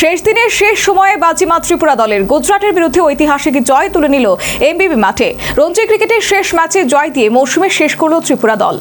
শেষ দিনের শেষ সময়ে বাজিমাত ত্রিপুরা দলের গুজরাটের বিরুদ্ধে ঐতিহাসিক জয় তুলে নিল এমবিবি মাঠে। রঞ্জি ক্রিকেটের শেষ ম্যাচে জয় দিয়ে মৌসুমে শেষ করল ত্রিপুরা দল।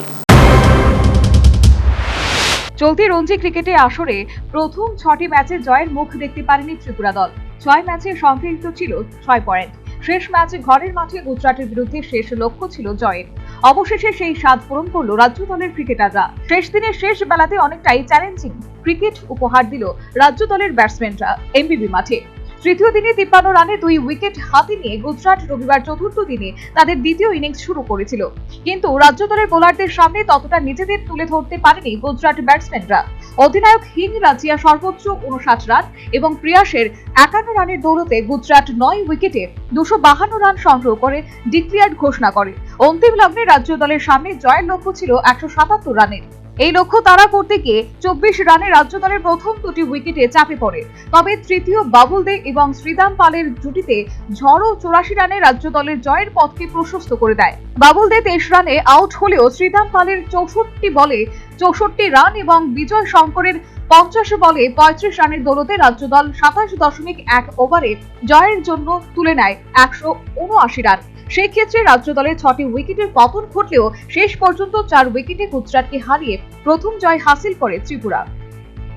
চলতি রঞ্জি ক্রিকেটে আসরে প্রথম 6টি ম্যাচে জয়ের মুখ দেখতে পারেনি ত্রিপুরা দল। 6 ম্যাচে সংগৃহীত ছিল 6 পয়েন্ট। শেষ ম্যাচে ঘরের মাঠে গুজরাটের বিরুদ্ধে শেষ লক্ষ্য ছিল জয়ের। অবশেষে সেই স্বাদ পূরণ করল রাজ্য দলের ক্রিকেটাররা। শেষ দিনের শেষ বেলাতে অনেকটাই চ্যালেঞ্জিং ক্রিকেট উপহার দিল রাজ্য দলের ব্যাটসম্যানরা এমবিবি মাঠে। তৃতীয় দিনে 53 রানে 2 উইকেট হাতে নিয়ে গুজরাট রবিবার চতুর্থ দিনে তাদের দ্বিতীয় ইনিংস শুরু করেছিল, কিন্তু রাজ্য দলের বোলারদের সামনে ততটা নিজেদের তুলে ধরতে পারেনি গুজরাট ব্যাটসম্যানরা। অধিনায়ক হিং রাজিয়া সর্বোচ্চ 59 রান এবং প্রিয়াসের 51 রানের দৌলতে গুজরাট 9 উইকেটে 252 রান সংগ্রহ করে ডিক্লেয়ার্ড ঘোষণা করে। অন্তিম লগ্নে রাজ্য দলের সামনে জয়ের লক্ষ্য ছিল 177 রানের। এই লক্ষ্য তাড়া করতে গিয়ে 24 রানে রাজ্য দলের প্রথম 2টি উইকেটে চাপে পড়ে। তবে তৃতীয় বাবুল দে এবং শ্রীদাম পালের জুটিতে ঝড়ো 84 রানে রাজ্য দলের জয়ের পথকে প্রশস্ত করে দেয়। বাবুল দে 23 রানে আউট হলেও শ্রীদাম পালের 64 বলে 64 রান এবং বিজয় শঙ্করের 50 বলে 35 রানের দৌলতে রাজ্য দল 27.1 ওভারে জয়ের জন্য তুলে নেয় 179 রান। সেই ক্ষেত্রে রাজ্য দলের 6টি উইকেটের পতন ঘটলেও শেষ পর্যন্ত 4 উইকেটে গুজরাটকে হারিয়ে প্রথম জয় হাসিল করে ত্রিপুরা।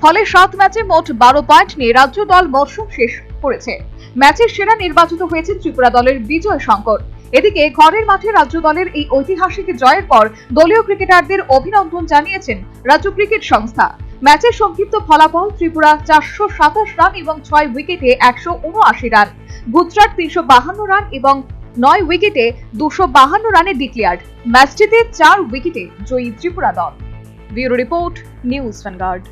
ফলে 7 ম্যাচে মোট 12 পয়েন্ট নিয়ে রাজ্য দল মরশুম শেষ করেছে। ম্যাচের সেরা নির্বাচিত হয়েছে ত্রিপুরা দলের বিজয় শঙ্কর। এদিকে ঘরের মাঠে রাজ্য দলের এই ঐতিহাসিক জয়ের পর দলীয় ক্রিকেটারদের অভিনন্দন জানিয়েছেন রাজ্য ক্রিকেট সংস্থা। ম্যাচের সংক্ষিপ্ত ফলাফল: ত্রিপুরা 427 রান এবং 6 উইকেটে 179 রান, গুজরাট 352 রান এবং 9 উইকেটে 252 রানে ডিক্লেয়ার্ড। ম্যাচটিতে 4 উইকেটে জয়ী ত্রিপুরা দল। Bureau report, news vanguard.